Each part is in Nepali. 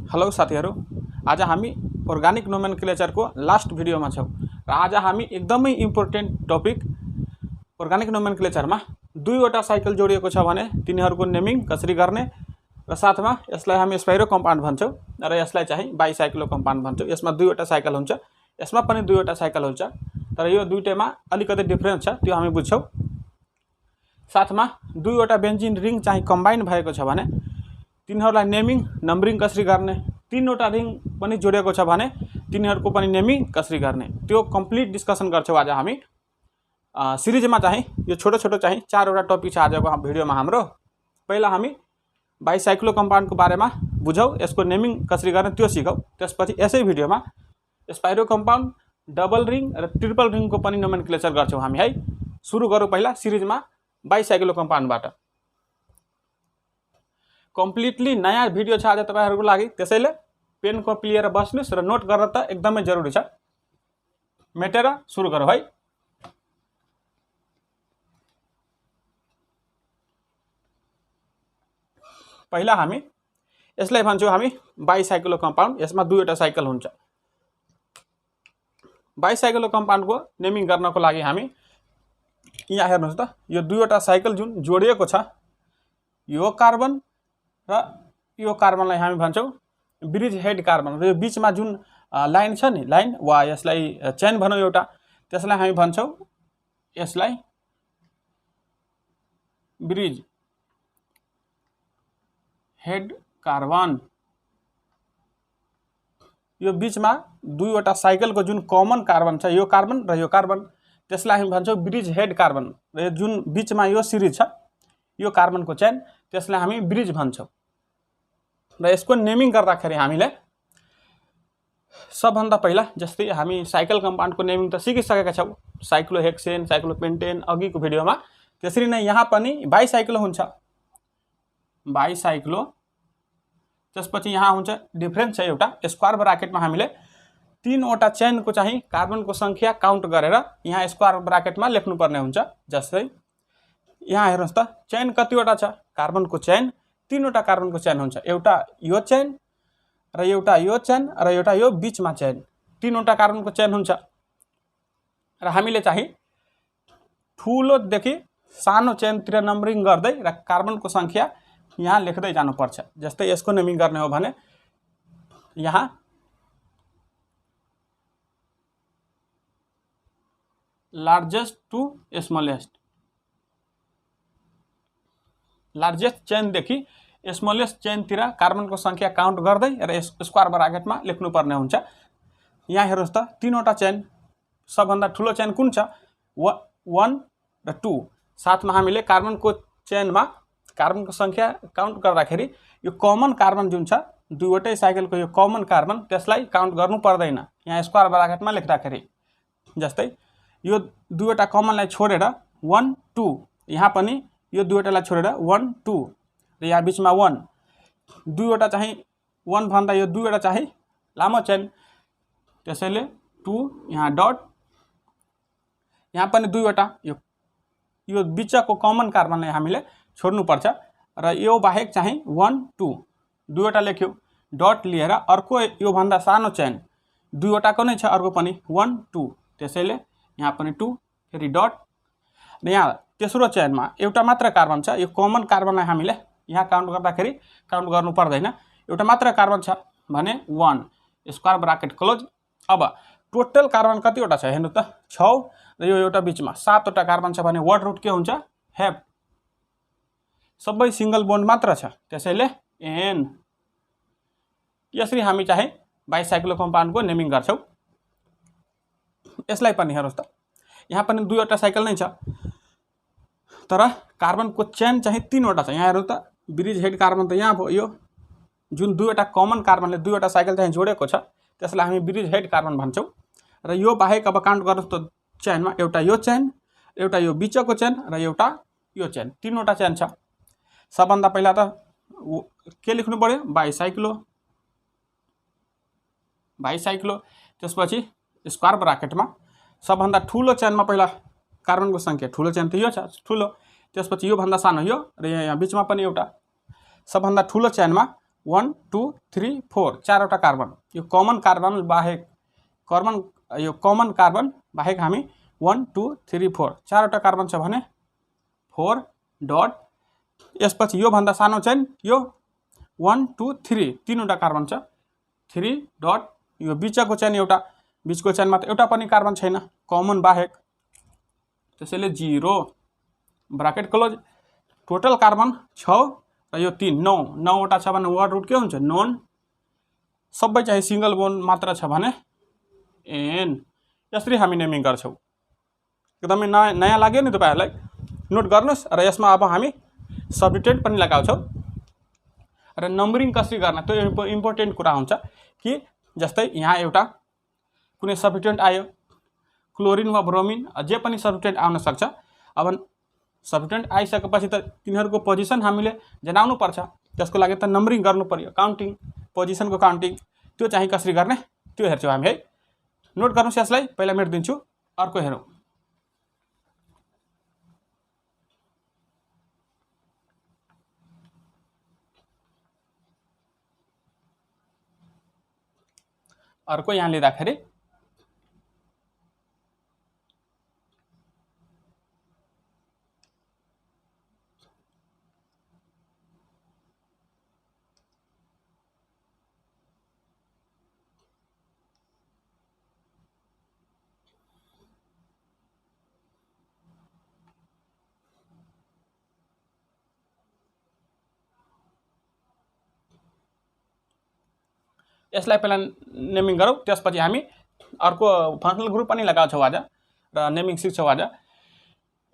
हेलो साथीहरु, आज हामी अर्गानिक नोमेनक्लेचर को लास्ट भिडियो में छौं र आज हामी एकदमै इम्पोर्टेन्ट टपिक अर्गानिक नोमेनक्लेचर में दुईवटा साइकल जोडिएको छ भने तिनीहरुको नेमिङ कसरी गर्ने र साथमा यसलाई हामी स्पाइरो कम्पाउन्ड भन्छौं र यसलाई चाहिँ बाइसाइक्लो कम्पाउन्ड भन्छौं। यसमा दुईवटा साइकल हुन्छ, यसमा पनि दुईवटा साइकल हुन्छ, तर यो दुईटैमा अलिकति डिफरेन्स छ, त्यो हामी बुझ्छौं। साथमा दुईवटा बेन्जिन रिङ चाहिँ कम्बाइन भएको छ भने तिनीहरुलाई नेमिङ नम्बरिङ कसरी गर्ने, तीनवटा रिङ पनि जोडिएको छ भने तिनीहरुको पनि नेमिङ कसरी गर्ने, त्यो कम्प्लिट डिस्कसन गर्छौं आज हामी। सिरिजमा चाहिँ यो छोटो छोटो चाहिँ चारवटा टपिक छ आजको भिडियोमा हाम्रो। पहिला हामी बाइसाइक्लो कम्पाउन्डको बारेमा बुझौं, यसको नेमिङ कसरी गर्ने त्यो सिकौं। त्यसपछि यसै भिडियोमा स्पाइरो कम्पाउन्ड, डबल रिङ र ट्रिपल रिङको पनि नोमेनक्लेचर गर्छौं हामी है। सुरु गरौं पहिला सिरिजमा बाइसाइक्लो कम्पाउन्डबाट। कम्प्लिटली नयाँ भिडियो छ आज तपाईहरुको लागि, त्यसैले पेन कपी लिएर बस्नुस् र नोट गर्न त एकदमै जरुरी छ। मेटेर सुरु गरौं है। पहिला हामी यसलाई भन्छौं हामी बाइसाइक्लो कम्पाउन्ड। यसमा दुईवटा साइकल हुन्छ। बाइसाइक्लो कम्पाउन्डको नेमिङ गर्नको लागि हामी यहाँ हेर्नुस् त, यो दुईवटा साइकल जुन जोडिएको छ, यो कार्बन र यो कार्बनलाई हामी भन्छौं ब्रिज हेड कार्बन। र यो बीचमा जुन लाइन छ नि, लाइन वा यसलाई चेन भनौं एउटा, त्यसलाई हामी भन्छौं यसलाई ब्रिज हेड कार्बन। यो बीचमा दुईवटा साइकलको जुन कमन कार्बन छ, यो कार्बन र यो कार्बन, त्यसलाई हामी भन्छौं ब्रिज हेड कार्बन। र यो जुन बीचमा यो सिरिज छ, यो कार्बनको चेन, त्यसलाई हामी ब्रिज भन्छौं। र यसको नेमिङ गर्दाखेरि हामीले सबभन्दा पहिला जस्तै हामी साइकल कम्पाउन्डको नेमिङ त सिकिसकेका छौं, साइक्लोहेक्सेन, साइक्लोपेन्टेन अघिको भिडियोमा। त्यसरी नै यहाँ पनि बाइसाइक्लो हुन्छ, बाइसाइक्लो। त्यसपछि यहाँ हुन्छ डिफरेन्स छ एउटा, स्क्वायर ब्राकेटमा हामीले तीनवटा चेनको चाहिँ कार्बनको संख्या काउन्ट गरेर यहाँ स्क्वायर ब्राकेटमा लेख्नुपर्ने हुन्छ। जस्तै यहाँ हेर्नुस् त, चेन कतिवटा छ, कार्बनको चेन तीनवटा कार्बनको चेन हुन्छ, एउटा यो चेन र एउटा यो चेन र एउटा यो बीचमा चेन, तीनवटा कार्बनको चेन हुन्छ। र हामीले चाहिँ ठूलोदेखि सानो चेनतिर नम्बरिङ गर्दै र कार्बनको संख्या यहाँ लेख्दै जानुपर्छ। जस्तै यसको नेमिङ गर्ने हो भने यहाँ लार्जेस्ट टु स्मलेस्ट, लार्जेस्ट चेनदेखि स्मलेस्ट चेनतिर कार्बनको संख्या काउन्ट गर्दै र स्क्वायर ब्राकेटमा लेख्नुपर्ने हुन्छ। यहाँ हेर्नुस् त, तीनवटा चेन, सबभन्दा ठुलो चेन कुन छ, 1 र 2। साथमा हामीले कार्बनको चेनमा कार्बनको संख्या काउन्ट गर्दाखेरि यो कमन कार्बन जुन छ, दुईवटै साइकलको यो कमन कार्बन, त्यसलाई काउन्ट गर्नु पर्दैन यहाँ स्क्वायर ब्राकेटमा लेख्दाखेरि। जस्तै यो दुईवटा कमनलाई छोडेर 1 2, यहाँ पनि यो दुईवटालाई छोडेर 1 2 र यहाँ बीचमा 1, दुईवटा चाहिँ 1 भन्दा यो दुईवटा चाहिँ लामो चेन, त्यसैले 2 यहाँ डट, यहाँ पनि दुईवटा, यो बीचको कमन कार्बनलाई हामीले छोड्नुपर्छ। र यो बाहेक चाहिँ 1 2 दुईवटा लेख्यो, डट लिएर अर्को यो भन्दा सानो चेन दुईवटाको नै छ, अर्को पनि 1 2, त्यसैले यहाँ पनि 2 फेरि डट। र यहाँ तेस्रो चेनमा एउटा मात्र कार्बन छ, यो कमन कार्बनलाई हामीले यहाँ काउन्ट गर्दाखेरि काउन्ट गर्नु पर्दैन, एउटा मात्र कार्बन छ भने 1, स्क्वायर ब्राकेट क्लोज। अब टोटल कार्बन कतिवटा छ हेर्नु त, 6 र यो एउटा बीचमा 7वटा कार्बन छ भने वर्ड रुट के हुन्छ, हेप। सबै सिंगल बोन्ड मात्र छ, त्यसैले एन। यसरी हामी चाहिँ बाइसाइक्लो कम्पाउन्डको नेमिङ गर्छौं। यसलाई पनि हेर्नुस् त, यहाँ पनि दुईवटा साइकल नै छ, तर कार्बनको चेन चाहिँ तीनवटा छ। यहाँ हेर्नु त, ब्रिज हेड कार्बन त यहाँ भयो, यो जुन दुईवटा कमन कार्बनले दुईवटा साइकल चाहिँ जोडेको छ, त्यसलाई हामी ब्रिज हेड कार्बन भन्छौं। र यो बाहेक अब काउन्ट गर्नुस् त, चेनमा एउटा यो चेन, एउटा यो बीचको चेन र एउटा यो चेन, तीनवटा चेन छ। सबभन्दा पहिला त के लेख्नु पर्यो, बाइसाइक्लो, बाइसाइक्लो। त्यसपछि स्क्वायर ब्राकेटमा सबभन्दा ठुलो चेनमा पहिला कार्बनको संख्या, ठुलो चेन त यो छ ठुलो, त्यसपछि यो भन्दा सानो यो, र यहाँ बीचमा पनि एउटा, सबभन्दा ठुलो चेनमा 1 2 3 4 चारवटा कार्बन, यो कमन कार्बन बाहेक कमन कार्बन बाहेक हामी 1 2 3 4 चारवटा कार्बन छ भने 4 डट, यसपछि योभन्दा सानो चेन यो 1 2 3 तीनवटा कार्बन छ 3 डट, यो बिचको चेन एउटा, बिचको चेनमा त एउटा पनि कार्बन छैन कमन बाहेक, त्यसैले 0 ब्राकेट क्लोज। टोटल कार्बन 6 र यो 3 9, 9वटा छ भने वर्ड रुट के हुन्छ नोन, सबै चाहिँ सिंगल बोन्ड मात्र छ भने एन। यसरी हामी नेमिङ गर्छौँ। एकदमै नयाँ लाग्यो नि तपाईहरुलाई, नोट गर्नुस्। र यसमा अब हामी सब्स्टिट्युएन्ट पनि लगाउँछौँ र नम्बरिङ कसरी गर्न त्यो इम्पोर्टेन्ट कुरा हुन्छ कि जस्तै यहाँ एउटा कुनै सब्स्टिट्युएन्ट आयो, क्लोरिन वा ब्रोमिन जे पनि सब्स्टिट्युएन्ट आउन सक्छ। अब सब्स्टिट्युएन्ट आइसकेपछि त तिनीहरूको पोजिसन हामीले जनाउनु पर्छ, त्यसको लागि त नम्बरिङ गर्नु पर्यो, काउन्टिङ, पोजिसनको काउन्टिङ। त्यो चाहिँ कसरी गर्ने त्यो हेर्छौँ हामी है। नोट गर्नुस् यसलाई, पहिला मेटिदिन्छु, अर्को हेरौँ। अर्को यहाँ लिँदाखेरि यसलाई पहिला नेमिङ गरौँ, त्यसपछि हामी अर्को फङ्सनल ग्रुप पनि लगाउँछौँ आज र नेमिङ सिक्छौँ आज।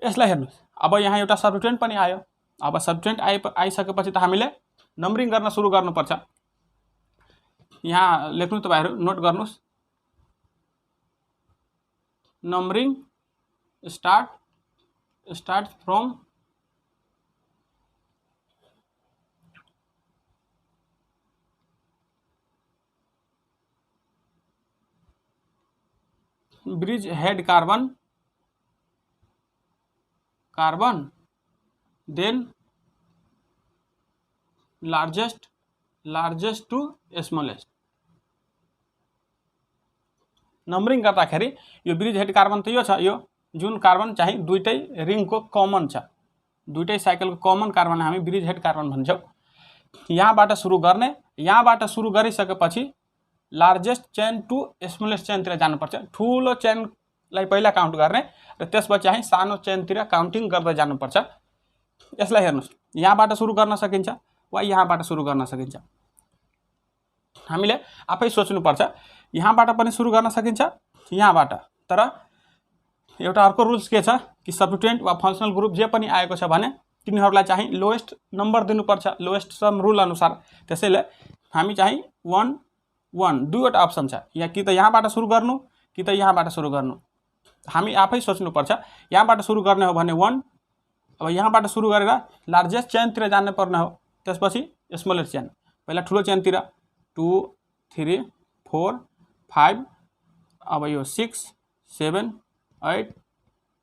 यसलाई हेर्नुहोस्, अब यहाँ एउटा सब्स्टिट्युएन्ट पनि आयो। अब सब्स्टिट्युएन्ट आइसकेपछि त हामीले नम्बरिङ गर्न सुरु गर्नुपर्छ। यहाँ लेख्नु, तपाईहरु नोट गर्नुस्, numbering start from bridgehead carbon then largest to smallest. Numbering गर्दाखेरि यो ब्रिज हेड कार्बन त यो छ, यो जुन कार्बन चाहिँ दुईटै रिङको कमन छ, दुईटै साइकलको कमन कार्बन हामी ब्रिज हेड कार्बन भन्छौँ। यहाँबाट सुरु गर्ने, यहाँबाट सुरु गरिसकेपछि लार्जेस्ट चेन टु स्मलेस्ट चेनतिर जानुपर्छ। ठुलो चेनलाई पहिला काउन्ट गर्ने र त्यसपछि चाहिँ सानो चेनतिर काउन्टिङ गर्दै जानुपर्छ। यसलाई हेर्नुस्, यहाँबाट सुरु गर्न सकिन्छ वा यहाँबाट सुरु गर्न सकिन्छ। हामीले आफै सोच्नुपर्छ, यहाँबाट पनि सुरु गर्न सकिन्छ यहाँबाट। तर एउटा अर्को रुल्स के छ कि सब्स्टिट्युएन्ट वा फङ्सनल ग्रुप जे पनि आएको छ भने तिनीहरूलाई चाहिँ लोएस्ट नम्बर दिनुपर्छ, लोएस्ट सम रुल अनुसार। त्यसैले हामी चाहिँ 1 1 दुईवटा अप्सन छ, या कि त यहाँबाट सुरु गर्नु कि त यहाँबाट सुरु गर्नु। हामी आफै सोच्नुपर्छ। यहाँबाट सुरु गर्ने हो भने 1, अब यहाँबाट सुरु गरेर लार्जेस्ट चेनतिर जानु पर्ने हो, त्यसपछि स्मलेस्ट चेन, पहिला ठुलो चेनतिर 2 3 4 5, अब यो 6 7 8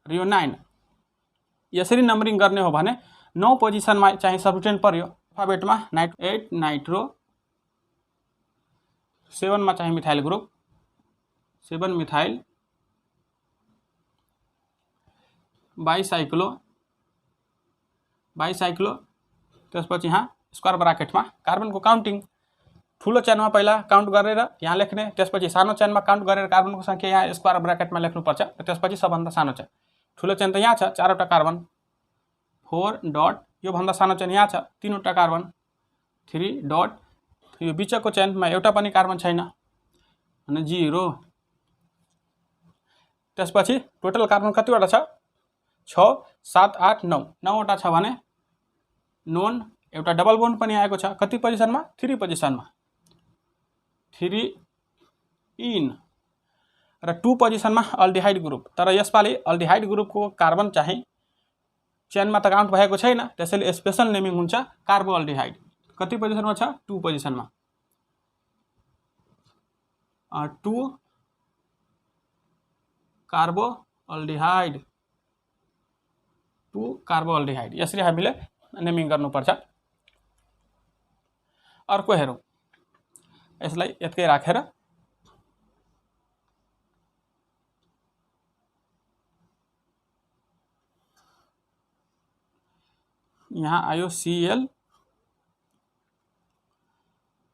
र यो 9। यसरी नम्बरिङ गर्ने हो भने 9 पोजिसनमा चाहिँ सब्स्टिट्युएन्ट पर्यो अल्फाबेटमा, 8 नाइट्रो, 7 मा चाहिँ मिथाइल ग्रुप, 7 मिथाइल, बाइसाइक्लो, त्यसपछि यहाँ स्क्वायर ब्राकेटमा कार्बनको काउन्टिङ, ठुलो चेनमा पहिला काउन्ट गरेर यहाँ लेख्ने, त्यसपछि सानो चेनमा काउन्ट गरेर कार्बनको संख्या यहाँ स्क्वायर ब्राकेटमा लेख्नुपर्छ, त्यसपछि सबभन्दा सानो चेन। ठुलो चेन त यहाँ छ 4वटा कार्बन, 4 डट, यो भन्दा सानो चेन यहाँ छ 3वटा कार्बन, 3 डट, यो बिचको चेनमा एउटा पनि कार्बन छैन भने 0। त्यसपछि टोटल कार्बन कतिवटा छ 6 7 8 9, 9वटा छ भने नोन, एउटा डबल बोन्ड पनि आएको छ, कति पोजिसनमा 3 पोजिसनमा, 3 इन र 2 पोजिसनमा अल्डिहाइड ग्रुप। तर यसपालि अल्डिहाइड ग्रुपको कार्बन चाहिँ चेनमा त काउन्ट भएको छैन, त्यसैले स्पेशल नेमिङ हुन्छ कार्बो अल्डिहाइड। कति पोजिसनमा छ 2 पोजिसनमा, 2 कार्बो अल्डिहाइड, 2 कार्बो अल्डिहाइड। यसरी हामीले नेमिङ गर्नुपर्छ। अर्को हेरौँ, यसलाई यतकै राखेर यहाँ आयो Cl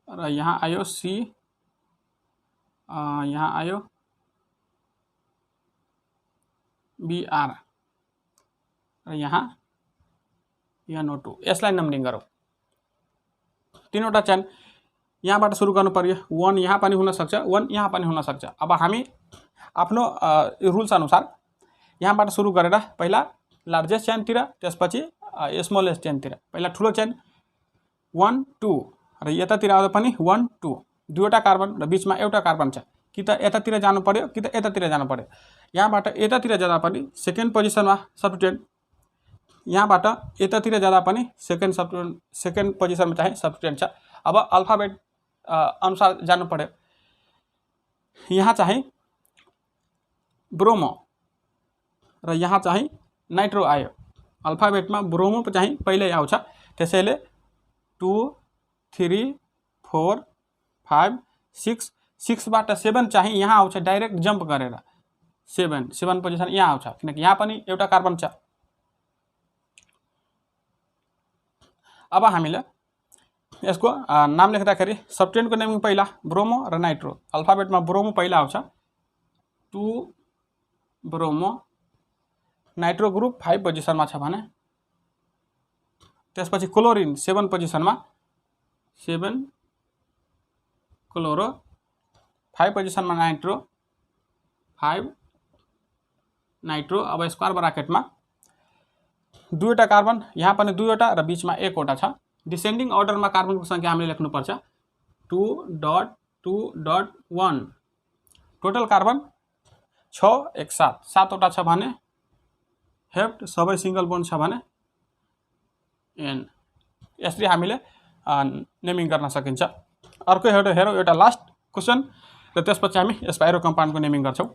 र यहाँ आयो C, यहाँ आयो Br र यहाँ NO2। यसलाई नम्बरिङ गरौँ। तीनवटा चेन यहाँबाट सुरु गर्नु पर्यो। 1 यहाँ पनि हुन सक्छ, 1 यहाँ पनि हुन सक्छ। अब हामी आफ्नो रुल्स अनुसार यहाँबाट सुरु गरेर पहिला लार्जेस्ट चेनतिर, त्यसपछि स्मलेस्ट चेनतिर। पहिला ठुलो चेन 1 2 र यतातिर आउँदा पनि 1 2, दुईवटा कार्बन र बीचमा एउटा कार्बन छ। कि त यतातिर जानु पर्यो कि त यतातिर जानु पर्यो। यहाँबाट यतातिर जाँदा पनि सेकेन्ड पोजिसनमा सब्स्टिट्युएन्ट, यहाँबाट यतातिर जाँदा पनि सेकेन्ड पोजिसनमा चाहिँ सब्स्टिट्युएन्ट छ। अब अल्फाबेट अनुसार जानु पर्यो। यहाँ चाहिँ ब्रोमो र यहाँ चाहिँ नाइट्रो आयो। अल्फाबेटमा ब्रोमो चाहिँ पहिल्यै आउँछ, त्यसैले 2 3 4 5 6, 6बाट 7 चाहिँ यहाँ आउँछ डाइरेक्ट जम्प गरेर। 7 पोजिसन यहाँ आउँछ, किनकि यहाँ पनि एउटा कार्बन छ। अब हामीले यसको नाम लेख्दाखेरि सब्स्टिट्युएन्टको नेमिङ पहिला ब्रोमो र नाइट्रो। अल्फाबेटमा ब्रोमो पहिला आउँछ, 2 ब्रोमो। नाइट्रो ग्रुप 5 पोजिसनमा छ भने, त्यसपछि क्लोरिन 7 पोजिसनमा, 7 क्लोरो। 5 पोजिसनमा नाइट्रो, 5 नाइट्रो। अब स्क्वायर ब्राकेटमा दुईवटा कार्बन, यहाँ पनि दुईवटा र बीचमा एकवटा छ। डिसेन्डिङ अर्डरमा कार्बनको संख्या हामीले लेख्नुपर्छ 2.2.1। टोटल कार्बन 6 1 7, 7वटा छ भने हेप्ट, सबै सिंगल बोन्ड छ भने N। यसरी हामीले नेमिङ गर्न सकिन्छ। अर्को हेरौँ एउटा लास्ट क्वेसन र त्यसपछि हामी स्पाइरो कम्पाउन्डको नेमिङ गर्छौँ।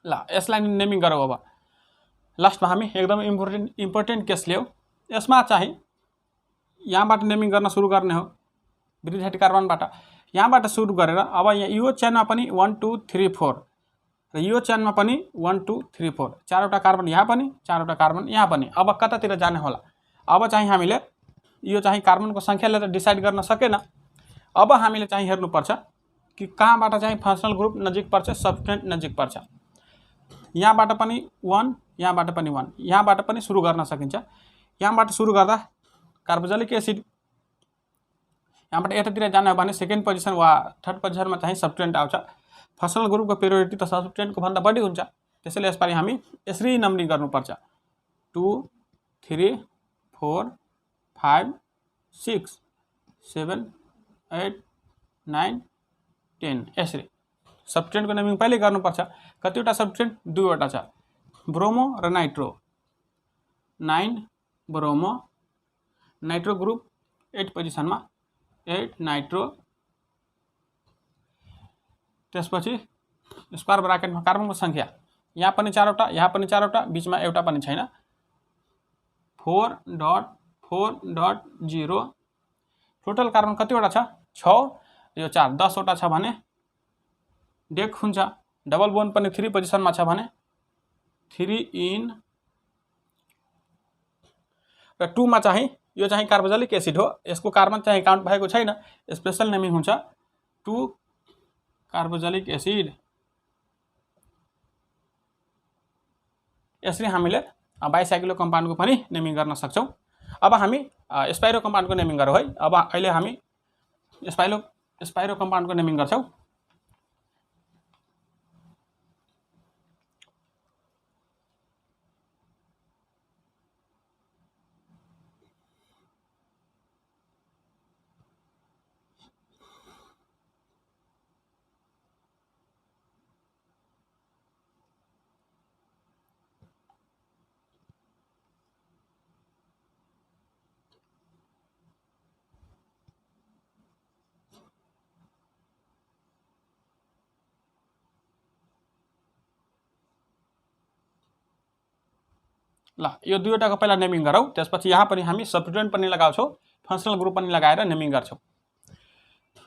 ल यसलाई नेमिङ गरौँ। अब लास्टमा हामी एकदम इम्पोर्टेन्ट केस लियौँ। यसमा चाहिँ यहाँबाट नेमिङ गर्न सुरु गर्ने हो, ब्रिथेट कार्बनबाट। यहाँबाट सुरु गरेर अब यहाँ यो चेनमा पनि 1 2 3 4 र यो चेनमा पनि 1 2 3 4, चारवटा कार्बन यहाँ पनि, चारवटा कार्बन यहाँ पनि। अब कतातिर जाने होला? अब चाहिँ हामीले यो चाहिँ कार्बनको सङ्ख्याले त डिसाइड गर्न सकेन। अब हामीले चाहिँ हेर्नुपर्छ कि कहाँबाट चाहिँ फङ्सनल ग्रुप नजिक पर्छ, सब्स्टिट्युएन्ट नजिक पर्छ। यहाँबाट पनि 1, यहाँबाट पनि 1, यहाँबाट पनि सुरु गर्न सकिन्छ। यहाँबाट सुरु गर्दा कार्बोक्सिलिक एसिड, यहाँबाट यतातिर जाने हो भने सेकेन्ड पोजिसन वा थर्ड पोजिसनमा चाहिँ सब्स्टिट्युएन्ट आउँछ। फङ्सनल ग्रुपको प्रियोरिटी त सब्स्टिट्युएन्टको भन्दा बढी हुन्छ, त्यसैले यसपालि हामी यसरी नम्बरिङ गर्नुपर्छ 2 3 4 5 6 7 8 9 10। यसरी सब्स्टिट्युएन्टको नेमिङ पहिले गर्नुपर्छ। कतिवटा सब्स्टिट्युएन्ट? दुईवटा छ, ब्रोमो र नाइट्रो। 9 ब्रोमो, नाइट्रो ग्रुप 8 पोजिसनमा, 8 नाइट्रो। त्यसपछि स्क्वायर ब्राकेटमा कार्बनको सङ्ख्या यहाँ पनि चारवटा, यहाँ पनि चारवटा, बीचमा एउटा पनि छैन। 4.4.0। टोटल कार्बन कतिवटा छ? 6, यो 4, 10वटा छ भने डेक हुन्छ। डबल बोन्ड पनि 3 पोजिसनमा छ भने 3 इन र 2 मा चाहिँ यो चाहिँ कार्बोक्सिलिक एसिड हो, यसको कार्बन चाहिँ काउन्ट भएको छैन, स्पेशल नेमिङ हुन्छ 2 कार्बोक्सिलिक एसिड। यसरी हामीले बाइसाइक्लो कम्पाउन्डको पनि नेमिङ गर्न सक्छौँ। अब हामी स्पाइरो कम्पाउन्डको नेमिङ गरौँ है। अब अहिले हामी स्पाइरो कम्पाउन्डको नेमिङ गर्छौँ। ल यो दुईवटाको पहिला नेमिङ गरौँ, त्यसपछि यहाँ पनि हामी सब्स्टिट्युएन्ट पनि लगाउँछौँ, फङ्सनल ग्रुप पनि लगाएर नेमिङ गर्छौँ।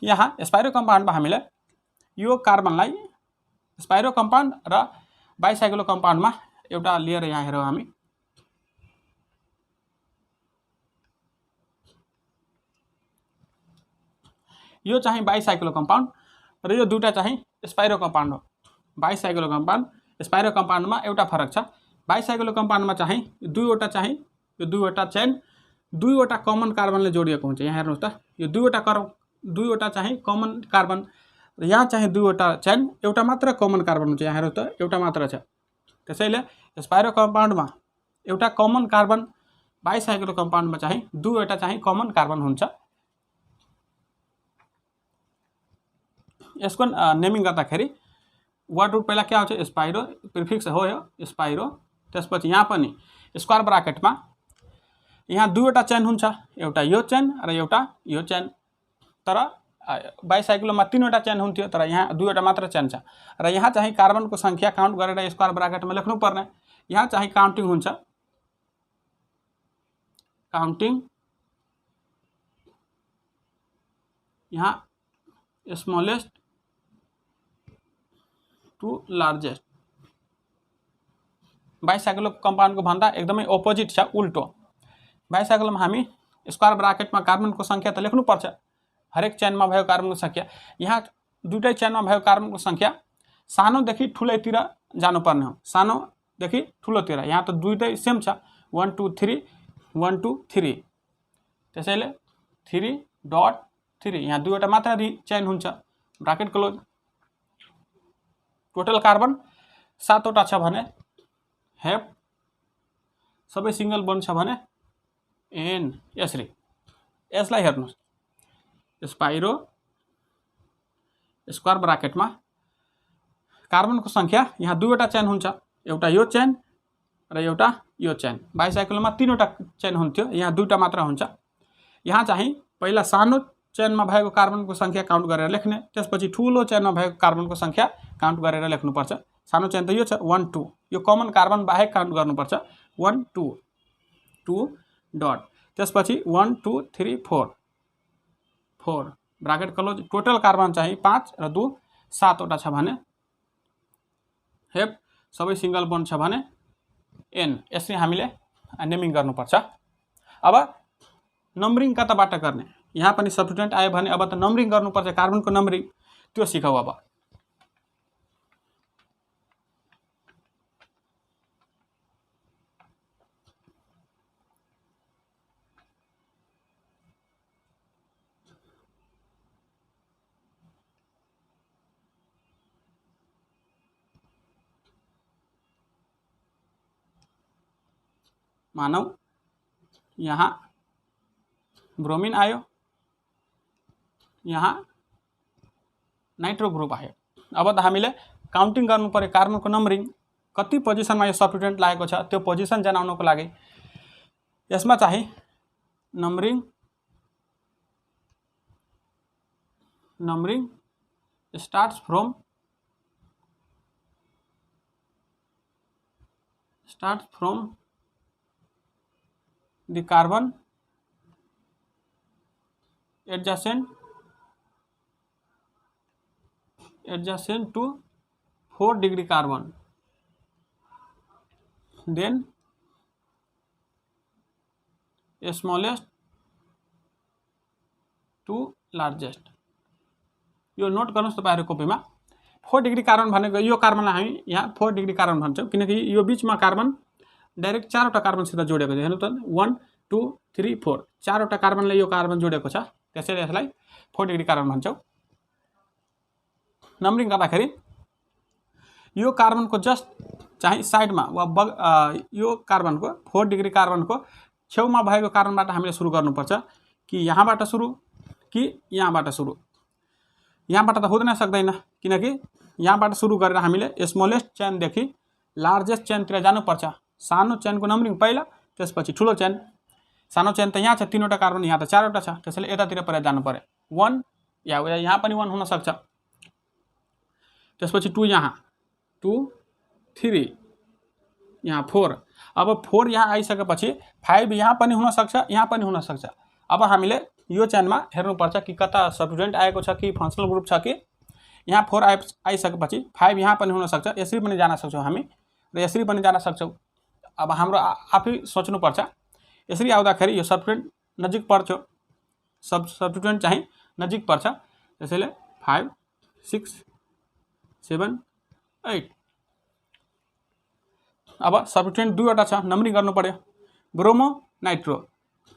यहाँ स्पाइरो कम्पाउन्डमा हामीले यो कार्बनलाई स्पाइरो कम्पाउन्ड र बाइसाइक्लो कम्पाउन्डमा एउटा लिएर यहाँ हेरौँ हामी। यो चाहिँ बाइसाइक्लो कम्पाउन्ड र यो दुईटा चाहिँ स्पाइरो कम्पाउन्ड हो। बाइसाइक्लो कम्पाउन्ड स्पाइरो कम्पाउन्डमा एउटा फरक छ। बाइसाइक्लो कम्पाउन्डमा चाहिँ यो दुईवटा चेन दुईवटा कमन कार्बनले जोडिएको हुन्छ। यहाँ हेर्नुहोस् त, यो दुईवटा चाहिँ कमन कार्बन र यहाँ चाहिँ दुईवटा चेन एउटा मात्र कमन कार्बन हुन्छ। यहाँ हेर्नुहोस् त, एउटा मात्र छ। त्यसैले स्पाइरो कम्पाउन्डमा एउटा कमन कार्बन, बाइसाइक्लो कम्पाउन्डमा चाहिँ दुईवटा चाहिँ कमन कार्बन हुन्छ। यसको नेमिङ गर्दाखेरि वर्ड रुट पहिला के आउँछ? स्पाइरो, प्रिफिक्स हो यो स्पाइरो। त्यसपछि यहाँ पनि स्क्वायर ब्राकेटमा यहाँ दुईवटा चेन हुन्छ, एउटा यो चेन र एउटा यो चेन। तर बाइसाइक्लोमा तीनवटा चेन हुन्थ्यो, तर यहाँ दुईवटा मात्र चेन छ। र यहाँ चाहिँ कार्बनको सङ्ख्या काउन्ट गरेर स्क्वायर ब्राकेटमा लेख्नुपर्ने। यहाँ चाहिँ काउन्टिङ हुन्छ, काउन्टिङ यहाँ स्मलेस्ट टु लार्जेस्ट। बाइसाइक्लो कम्पाउन्डको भन्दा एकदमै अपोजिट छ, उल्टो। बाइसाइक्लोमा हामी स्क्वायर ब्राकेटमा कार्बनको सङ्ख्या त लेख्नुपर्छ, हरेक चेनमा भएको कार्बनको सङ्ख्या। यहाँ दुईटै चेनमा भएको कार्बनको सङ्ख्या सानोदेखि ठुलैतिर जानुपर्ने हो, सानोदेखि ठुलोतिर। यहाँ त दुईटै सेम छ, 1 2 3 1 2 3। त्यसैले 3.3 यहाँ दुईवटा मात्र चेन हुन्छ, ब्राकेट क्लोज। टोटल कार्बन 7वटा छ भने हेप सबै सिंगल बोन्ड छ भने एन। यसरी यसलाई हेर्नुहोस्, स्पाइरो स्क्वायर ब्राकेटमा कार्बनको सङ्ख्या यहाँ दुईवटा चेन हुन्छ, एउटा यो चेन र एउटा यो चेन। बाइसाइक्लोमा तीनवटा चेन हुन्थ्यो, यहाँ दुईवटा मात्र हुन्छ। यहाँ चाहिँ पहिला सानो चेनमा भएको कार्बनको सङ्ख्या काउन्ट गरेर लेख्ने, त्यसपछि ठुलो चेनमा भएको कार्बनको सङ्ख्या काउन्ट गरेर लेख्नुपर्छ। सानो चेन त यो छ 1 2, यो कमन कार्बन बाहेक काउन्ट गर्नुपर्छ। 1 2 2 डट, त्यसपछि 1 2 3 4 4 ब्राकेट क्लोज। टोटल कार्बन चाहिँ 5 र 2 7वटा छ भने हेप सबै सिंगल बोन्ड छ भने एन। यसरी हामीले नेमिङ गर्नुपर्छ। अब नम्बरिङ कताबाट गर्ने? यहाँ पनि सब्स्टिट्युएन्ट आयो भने अब त नम्बरिङ गर्नुपर्छ, कार्बनको नम्बरिङ, त्यो सिकौँ। अब मानौ यहाँ ब्रोमिन आयो, यहाँ नाइट्रो ग्रुप आयो। अब त हामीले काउन्टिङ गर्नु पर्यो कार्बनको नम्बरिङ, कति पोजिसनमा यो सब्स्टिट्युएन्ट लागेको छ त्यो पोजिसन जनाउनको लागि यसमा चाहिँ numbering starts from the carbon adjacent to 4 degree carbon, then smallest to largest। यो नोट गर्नुहोस् तपाईहरु कपीमा। 4 डिग्री कार्बन भनेको यो कार्बनलाई हामी यहाँ 4 डिग्री कार्बन भन्छौँ, किनकि यो बीचमा कार्बन डाइरेक्ट 4वटा कार्बनसित जोडेको छ। हेर्नु त 1 2 3 4 4वटा कार्बनले यो कार्बन जोडेको छ, त्यसैले यसलाई 4 डिग्री कार्बन भन्छौँ। नम्बरिङ गर्दाखेरि यो कार्बनको जस्ट चाहिँ साइडमा वा यो कार्बनको 4 डिग्री कार्बनको छेउमा भएको कार्बनबाट हामीले सुरु गर्नुपर्छ, कि यहाँबाट सुरु कि यहाँबाट सुरु। यहाँबाट त हुँदैन सक्दैन, किनकि यहाँबाट सुरु गरेर हामीले स्मलेस्ट चेनदेखि लार्जेस्ट चेनतिर जानुपर्छ। सानो चेनको नम्बरिङ पहिला, त्यसपछि ठुलो चेन। सानो चेन त यहाँ छ, 3वटा कार्बन, यहाँ त 4वटा छ, त्यसैले यतातिर पहिला जानु पर्यो। 1 या यहाँ पनि 1 हुन सक्छ, त्यसपछि 2 यहाँ 2 3 यहाँ 4। अब 4 यहाँ आइसकेपछि 5 यहाँ पनि हुन सक्छ, यहाँ पनि हुन सक्छ। अब हामीले यो चेनमा हेर्नुपर्छ कि कता सब्स्टिट्युएन्ट आएको छ कि फङ्सनल ग्रुप छ कि। यहाँ 4 आइसकेपछि 5 यहाँ पनि हुन सक्छ, यसरी पनि जान सक्छौँ हामी र यसरी पनि जान सक्छौँ। अब हाम्रो आफै सोच्नुपर्छ। यसरी आउँदाखेरि यो सब्स्टिट्युएन्ट नजिक पर्छ, सब्स्टिट्युएन्ट चाहिँ नजिक पर्छ। त्यसैले 5 6 7 8। अब सब्स्टिट्युएन्ट दुईवटा छ, नम्बरिङ गर्नु पर्यो। ब्रोमो नाइट्रो,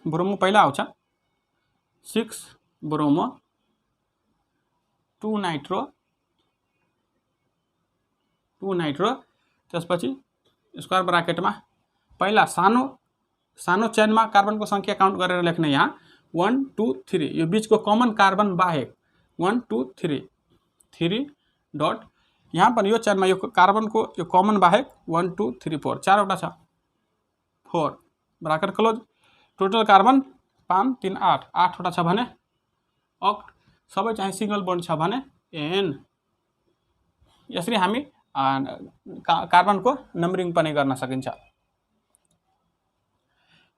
ब्रोमो पहिला आउँछ, 6 ब्रोमो 2 नाइट्रो 2 नाइट्रो। त्यसपछि स्क्वायर ब्राकेटमा पहिला सानो चेनमा कार्बनको संख्या काउन्ट गरेर लेख्ने। यहाँ 1 2 3 यो बीचको कमन कार्बन बाहेक 1 2 3 3 डट यहाँ पनि यो चेनमा यो कार्बनको यो कमन बाहेक 1 2 3 4 चारवटा छ, 4 ब्राकेट क्लोज। टोटल कार्बन 5 3 8 8वटा छ भने अक्ट, सबै चाहिँ सिंगल बोन्ड छ भने एन। यसरी हामी कार्बनको नम्बरिङ पनि गर्न सकिन्छ।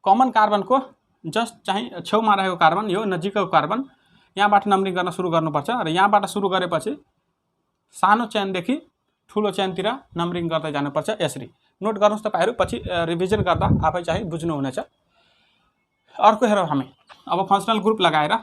कमन कार्बनको जस्ट चाहिँ छेउमा रहेको कार्बन, यो नजिकको कार्बन, यहाँबाट नम्बरिङ गर्न सुरु गर्नुपर्छ र यहाँबाट सुरु गरेपछि सानो चेनदेखि ठुलो चेनतिर नम्बरिङ गर्दै जानुपर्छ। यसरी नोट गर्नुहोस् तपाईहरु, पछि रिभिजन गर्दा आफै चाहिँ बुझ्नुहुनेछ। अर्को हेरौँ हामी अब फङ्सनल ग्रुप लगाएर।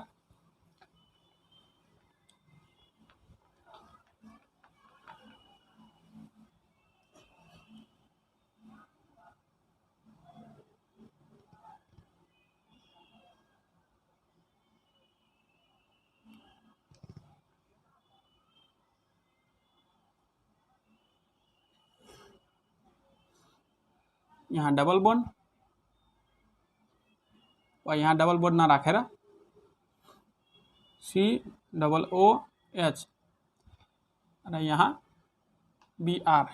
यहाँ डबल बोन्ड वा यहाँ डबल बोन्ड नराखेर COOH र यहाँ BR।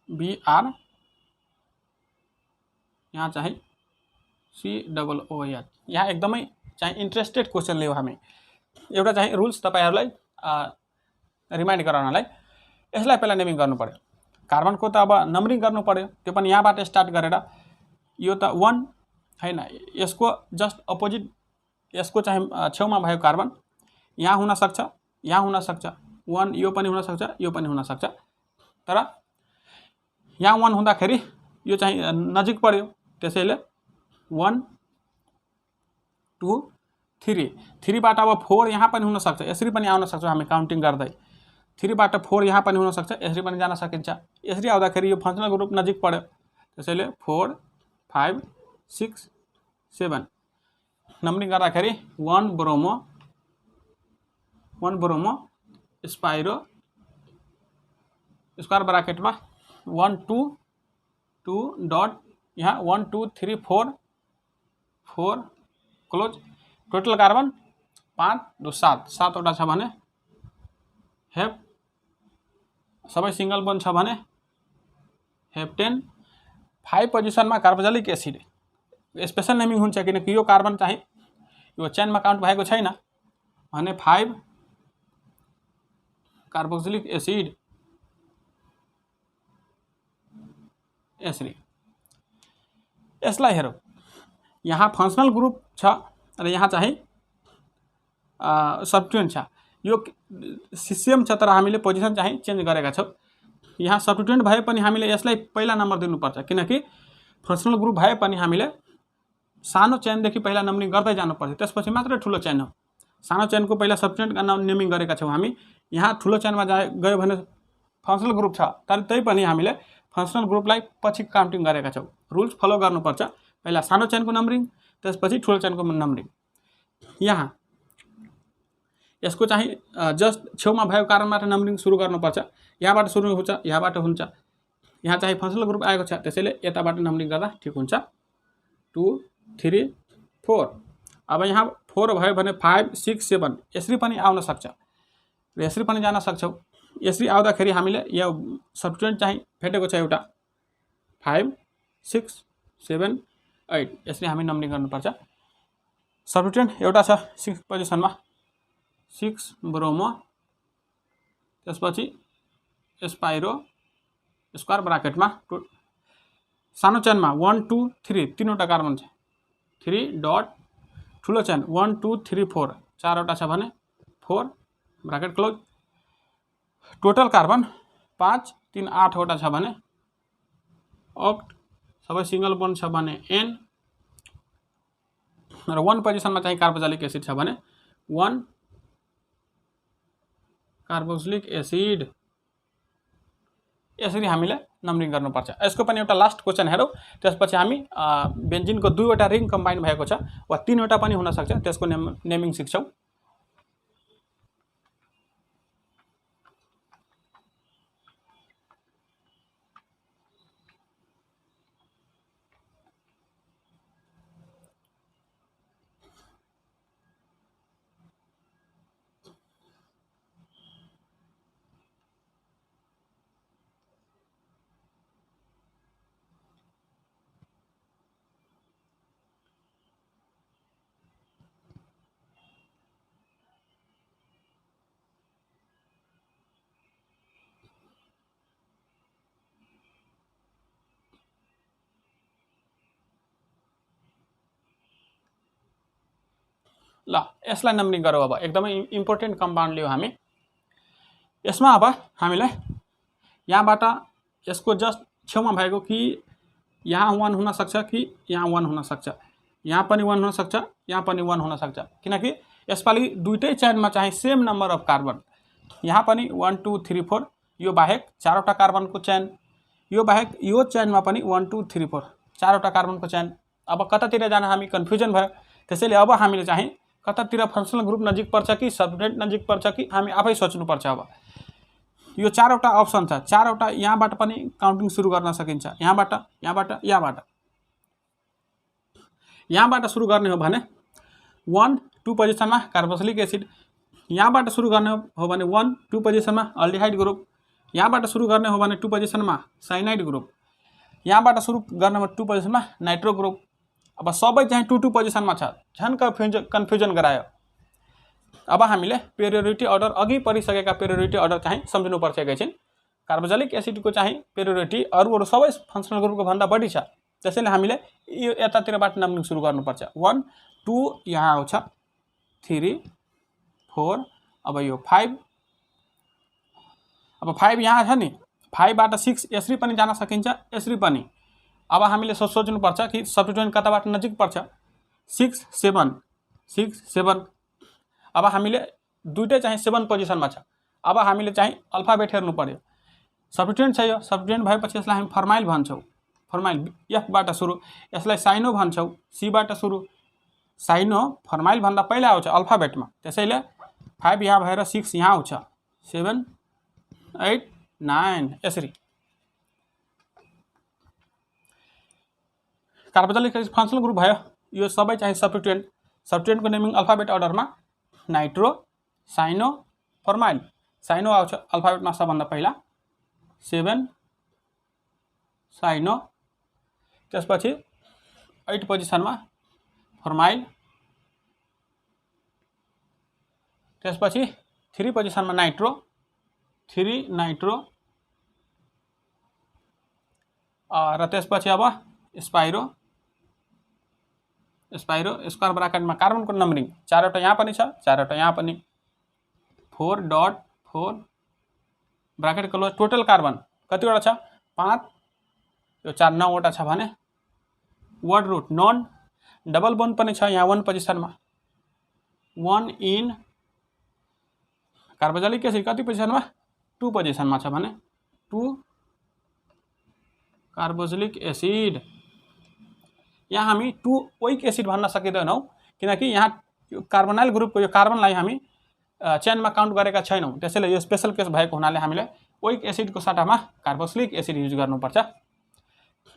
BR यहाँ चाहिँ COOH। यहाँ एकदमै चाहिँ इन्ट्रेस्टेड क्वेसन लियो हामी। एउटा चाहिँ रुल्स तपाईहरुलाई रिमाइन्ड गराउनलाई, यसलाई पहिला नेमिङ गर्नु पर्यो। कार्बनको त अब नम्बरिङ गर्नु पर्यो, त्यो पनि यहाँबाट स्टार्ट गरेर। यो त 1 हैन, यसको जस्ट अपोजिट, यसको चाहिँ छेउमा भएको कार्बन यहाँ हुन सक्छ, यहाँ हुन सक्छ। 1 यो पनि हुन सक्छ, यो पनि हुन सक्छ। तर यहाँ 1 हुँदाखेरि यो चाहिँ नजिक पर्यो, त्यसैले 1 2 3 3 बाट अब 4 यहाँ पनि हुन सक्छ, यसरी पनि आउन सक्छ। हामी काउन्टिङ गर्दै 3 बाट 4 यहाँ पनि हुन सक्छ, यसरी पनि जान सकिन्छ। यसरी आउँदाखेरि यो फङ्सनल ग्रुप नजिक पर्यो, त्यसैले 4 5 6 7 नम्बरिङ गर्दाखेरि 1 ब्रोमो स्पाइरो स्क्वायर ब्राकेटमा 1 2 2 डट यहाँ 1 2 3 4 4 क्लोज। टोटल कार्बन 5 2 7 7वटा छ भने हेप, सबै सिंगल बोन्ड छ भने हेप्टेन। 5 पोजिसनमा कार्बोक्सिलिक एसिड स्पेशल नेमिङ हुन्छ, किनकि यो कार्बन चाहिँ यो चेनमा काउन्ट भएको छैन भने 5 कार्बोक्सिलिक एसिड। यसरी यसलाई हेरौँ, यहाँ फङ्सनल ग्रुप छ र यहाँ चाहिँ सब्स्टिट्युएन्ट छ। यो सिसिएम छ तर हामीले पोजिसन चाहिँ चेन्ज गरेका छौँ। यहाँ सब्स्टिट्युएन्ट भए पनि हामीले यसलाई पहिला नम्बर दिनुपर्छ, किनकि फङ्सनल ग्रुप भए पनि हामीले सानो चेनदेखि पहिला नम्बरिङ गर्दै जानुपर्छ, त्यसपछि मात्र ठुलो चेन हो। सानो चेनको पहिला सब्स्टिट्युएन्टका नेमिङ गरेका छौँ हामी। यहाँ ठुलो चेनमा गयो भने फङ्सनल ग्रुप छ, तर त्यही पनि हामीले फङ्सनल ग्रुपलाई पछि काउन्टिङ गरेका छौँ। रुल्स फलो गर्नुपर्छ, पहिला सानो चेनको नम्बरिङ, त्यसपछि ठुलो चेनको नम्बरिङ। यहाँ यसको चाहिँ जस्ट छेउमा भएको कारणबाट नम्बरिङ सुरु गर्नुपर्छ। यहाँबाट सुरु हुन्छ, यहाँबाट हुन्छ। यहाँ चाहिँ फङ्सनल ग्रुप आएको छ, त्यसैले यताबाट नम्बरिङ गर्दा ठिक हुन्छ। 2 3 4 अब यहाँ 4 भयो भने 5 6 7 यसरी पनि आउन सक्छ र यसरी पनि जान सक्छौँ। यसरी आउँदाखेरि हामीले यो सब्स्टिट्युएन्ट चाहिँ भेटेको छ एउटा, 5 6 7 8 यसरी हामी नम्बरिङ गर्नुपर्छ। सब्स्टिट्युएन्ट एउटा छ 6 पोजिसनमा 6 ब्रोमो, त्यसपछि स्पाइरो स्क्वायर ब्राकेटमा सानो चेनमा 1 2 3 तीनवटा कार्बन छ 3 डट ठुलो चेन 1 2 3 4 चारवटा छ भने 4 ब्राकेट क्लोज। टोटल कार्बन 5 3 8वटा छ भने अक्ट, सबै सिंगल बोन्ड छ भने एन, र 1 पोजिसनमा चाहिँ कार्बोक्सिलिक एसिड छ भने 1 कार्बोक्सिलिक एसिड। यसरी हामीले नम्बरिङ गर्नुपर्छ। यसको पनि एउटा लास्ट क्वेसन हेरौँ, त्यसपछि हामी बेन्जिनको 2वटा रिङ कम्बाइन भएको छ वा 3वटा पनि हुन सक्छ, त्यसको नेमिङ सिक्छौँ। ल यसलाई नम्बरिङ गरौँ। अब एकदमै इम्पोर्टेन्ट कम्पाउन्ड लियो हामी। यसमा अब हामीलाई यहाँबाट यसको जस्ट छेउमा भएको कि यहाँ 1 हुन सक्छ कि यहाँ 1 हुन सक्छ, यहाँ पनि 1 हुन सक्छ, यहाँ पनि 1 हुन सक्छ, किनकि यसपालि दुईटै चेनमा चाहिँ सेम नम्बर अफ कार्बन, यहाँ पनि 1 2 3 4, यो बाहेक 4वटा कार्बनको चेन, यो बाहेक यो चेनमा पनि 1 2 3 4 4वटा कार्बनको चेन। अब कतातिर जान हामी कन्फ्युजन भयो, त्यसैले अब हामीले चाहिँ कतातिर फङ्सनल ग्रुप नजिक पर्छ कि सब्स्टिट्युएन्ट नजिक पर्छ कि हामी आफै सोच्नुपर्छ। अब यो 4वटा अप्सन छ, 4वटा यहाँबाट पनि काउन्टिङ सुरु गर्न सकिन्छ, यहाँबाट यहाँबाट यहाँबाट। यहाँबाट सुरु गर्ने हो भने 1 2 पोजिसनमा कार्बोक्सिलिक एसिड, यहाँबाट सुरु गर्ने हो भने 1 2 पोजिसनमा अल्डिहाइड ग्रुप, यहाँबाट सुरु गर्ने हो भने 2 पोजिसनमा साइनाइड ग्रुप, यहाँबाट सुरु गर्ने हो 2 पोजिसनमा नाइट्रो ग्रुप। अब सबै चाहिँ 2 2 पोजिसनमा छ, झन् कन्फ्युजन गरायो। अब हामीले पेरियोडिटी अर्डर अघि परिसकेका पेरियोडिटी अर्डर चाहिँ सम्झिनुपर्छ एकैछिन। कार्बोक्सिलिक एसिडको चाहिँ पेरियोडिटी अरू सबै फङ्सनल ग्रुपको भन्दा बढी छ, त्यसैले हामीले यो यतातिरबाट नम्बरिङ सुरु गर्नुपर्छ। 1 2 यहाँ आउँछ 3 4, अब यो 5, अब 5 यहाँ छ नि, 5बाट 6 यसरी पनि जान सकिन्छ, यसरी पनि। अब हामीले सोच्नुपर्छ कि सब्स्टिट्युएन्ट कताबाट नजिक पर्छ, 6 7 6 7। अब हामीले दुईटै चाहिँ 7 पोजिसनमा छ। अब हामीले चाहिँ अल्फाबेट हेर्नु पर्यो। सब्स्टिट्युएन्ट छ, यो सब्स्टिट्युएन्ट भएपछि यसलाई हामी फर्माइल भन्छौँ, फर्माइल एफबाट सुरु, यसलाई साइनो भन्छौँ, सीबाट सुरु। साइनो फर्माइल भन्दा पहिला आउँछ अल्फाबेटमा, त्यसैले 5 यहाँ भएर 6 यहाँ आउँछ, 7 8 9 यसरी। कार्बोक्सिलिक एसिड फङ्सनल ग्रुप भयो। यो सबै चाहिँ सब्स्टिट्युएन्टको नेमिङ अल्फाबेट अर्डरमा नाइट्रो, साइनो, फर्माइल। साइनो आउँछ अल्फाबेटमा सबभन्दा पहिला, 7 साइनो, त्यसपछि 8 पोजिसनमा फर्माइल, त्यसपछि 3 पोजिसनमा नाइट्रो, 3 नाइट्रो, र त्यसपछि अब स्पाइरो स्क्वायर ब्राकेटमा कार्बनको नम्बरिङ 4वटा यहाँ पनि छ, 4वटा यहाँ पनि, 4 dot 4 bracket close. Total carbon कतिवटा छ 5, यो 4 9वटा छ भने word root non, double bond पनि छ यहाँ 1 पोजिसनमा, 1 इन कार्बोक्सिलिक एसिड कति पोजिसनमा 2 पोजिसनमा छ भने 2 कार्बोक्सिलिक एसिड। यहाँ हामी 2 ओइक एसिड भन्न सकिँदैनौँ, किनकि यहाँ कार्बोनाइल ग्रुपको यो कार्बनलाई हामी चेनमा काउन्ट गरेका छैनौँ, त्यसैले यो स्पेशल केस भएको हुनाले हामीले ओइक एसिडको सट्टामा कार्बोक्सिलिक एसिड युज गर्नुपर्छ।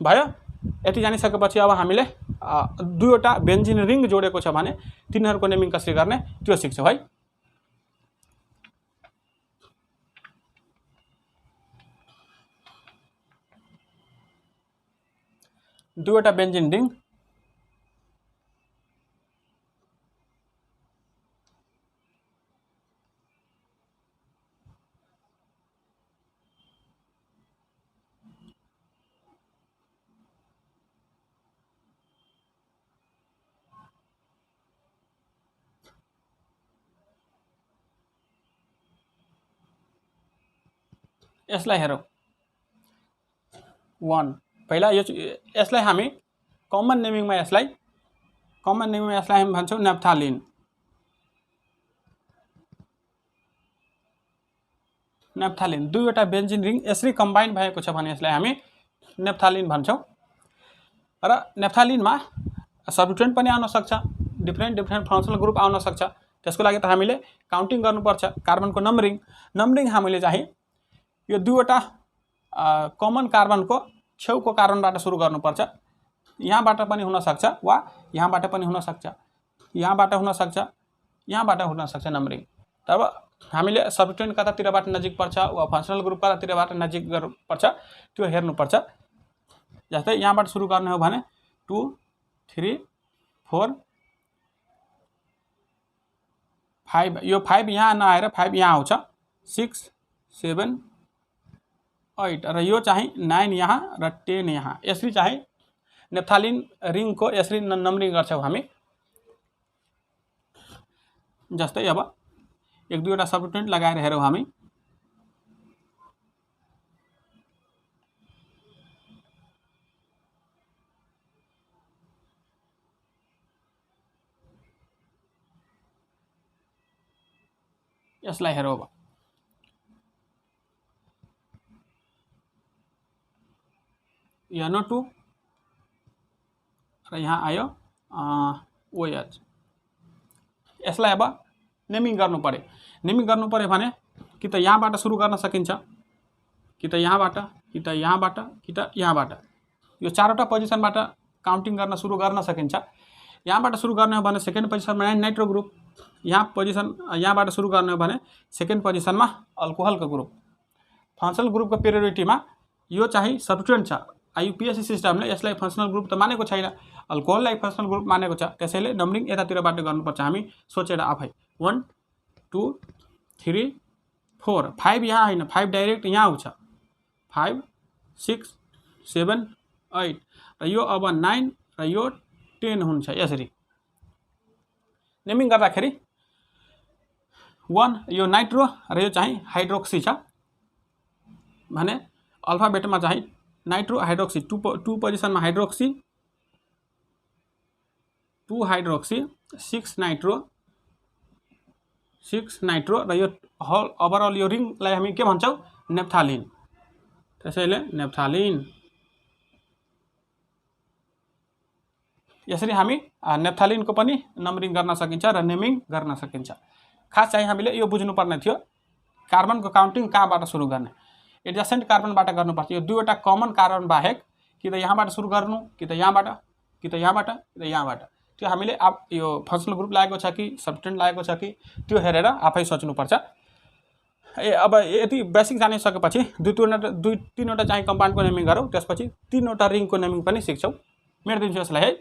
भयो। यति जानिसकेपछि अब हामीले 2वटा बेन्जिन रिङ जोडेको छ भने तिनीहरूको नेमिङ कसरी गर्ने त्यो सिक्छौँ है। दुईवटा बेन्जिन रिङ यसलाई हेरौँ 1 पहिला यसलाई हामी कमन नेमिङमा यसलाई हामी भन्छौँ नेप्थालिन। दुईवटा बेन्जिन रिङ यसरी कम्बाइन भएको छ भने यसलाई हामी नेप्थालिन भन्छौँ। र नेप्थालिनमा सब्स्टिट्युएन्ट पनि आउन सक्छ, डिफ्रेन्ट फङ्सनल ग्रुप आउन सक्छ। त्यसको लागि त हामीले काउन्टिङ गर्नुपर्छ कार्बनको नम्बरिङ हामीले चाहिँ यो दुईवटा कमन कार्बनको छेउको कार्बनबाट सुरु गर्नुपर्छ। यहाँबाट पनि हुन सक्छ वा यहाँबाट पनि हुन सक्छ, यहाँबाट हुन सक्छ नम्बरिङ। तब हामीले सब्स्टिट्युएन्ट कतातिरबाट नजिक पर्छ वा फङ्सनल ग्रुप कतातिरबाट नजिक पर्छ त्यो हेर्नुपर्छ। जस्तै यहाँबाट सुरु गर्ने हो भने 2 3 4 5, यो 5 यहाँ नआएर 5 यहाँ आउँछ, 6 7 8 र यो चाहिँ 9 यहाँ र 10 यहाँ। यसरी चाहिँ नेप्थालिन रिङको यसरी नम्बरिङ गर्छौँ हामी। जस्तै अब एक दुईवटा सब्स्टिट्युएन्ट लगाएर हेरौँ हामी। यसलाई हेरौँ अब NO2 र यहाँ आयो OH। यसलाई अब नेमिङ गर्नु पर्यो भने कि त यहाँबाट सुरु गर्न सकिन्छ, कि त यहाँबाट, कि त यहाँबाट, कि त यहाँबाट। यो चारवटा पोजिसनबाट काउन्टिङ गर्न सुरु गर्न सकिन्छ। यहाँबाट सुरु गर्ने हो भने सेकेन्ड पोजिसनमा नाइट्रो ग्रुप, यहाँबाट सुरु गर्ने हो भने सेकेन्ड पोजिसनमा अल्कोहलको ग्रुप। फङ्सनल ग्रुपको प्रियोरिटीमा यो चाहिँ सब्स्टिट्युएन्ट छ। आइयुपिएसी सिस्टमले यसलाई फङ्सनल ग्रुप त मानेको छैन, अल्कोहललाई फङ्सनल ग्रुप मानेको छ। त्यसैले नम्बरिङ यतातिरबाट गर्नुपर्छ हामी सोचेर आफै। 1 2 3 4 5 यहाँ होइन, 5 डाइरेक्ट यहाँ आउँछ, 5 6 7 8 र यो अब 9 र यो 10 हुन्छ। यसरी नेमिङ गर्दाखेरि 1 यो नाइट्रो र यो चाहिँ हाइड्रोक्सी छ भने अल्फाबेटमा चाहिँ नाइट्रो हाइड्रोक्सी 2 पोजिसनमा हाइड्रोक्सी, 2 हाइड्रोक्सी, 6 नाइट्रो र यो ओभरअल यो रिङलाई हामी के भन्छौँ नेप्थालिन। त्यसैले नेप्थालिन। यसरी हामी नेप्थालिनको पनि नम्बरिङ गर्न सकिन्छ र नेमिङ गर्न सकिन्छ। खास चाहिँ हामीले यो बुझ्नुपर्ने थियो कार्बनको काउन्टिङ कहाँबाट सुरु गर्ने। एडजसेन्ट कार्बनबाट गर्नुपर्छ। यो दुईवटा कमन कार्बन बाहेक कि त यहाँबाट सुरु गर्नु, कि त यहाँबाट, कि त यहाँबाट, कि त यहाँबाट। त्यो हामीले यो फङ्सनल ग्रुप लागेको छ कि सब्स्टिट्युएन्ट लागेको छ कि त्यो हेरेर आफै सोच्नुपर्छ। अब यति बेसिक जानिसकेपछि दुई तीनवटा चाहिँ कम्पाउन्डको नेमिङ गरौँ, त्यसपछि तीनवटा रिङको नेमिङ पनि सिक्छौँ। मेटिदिन्छु यसलाई है।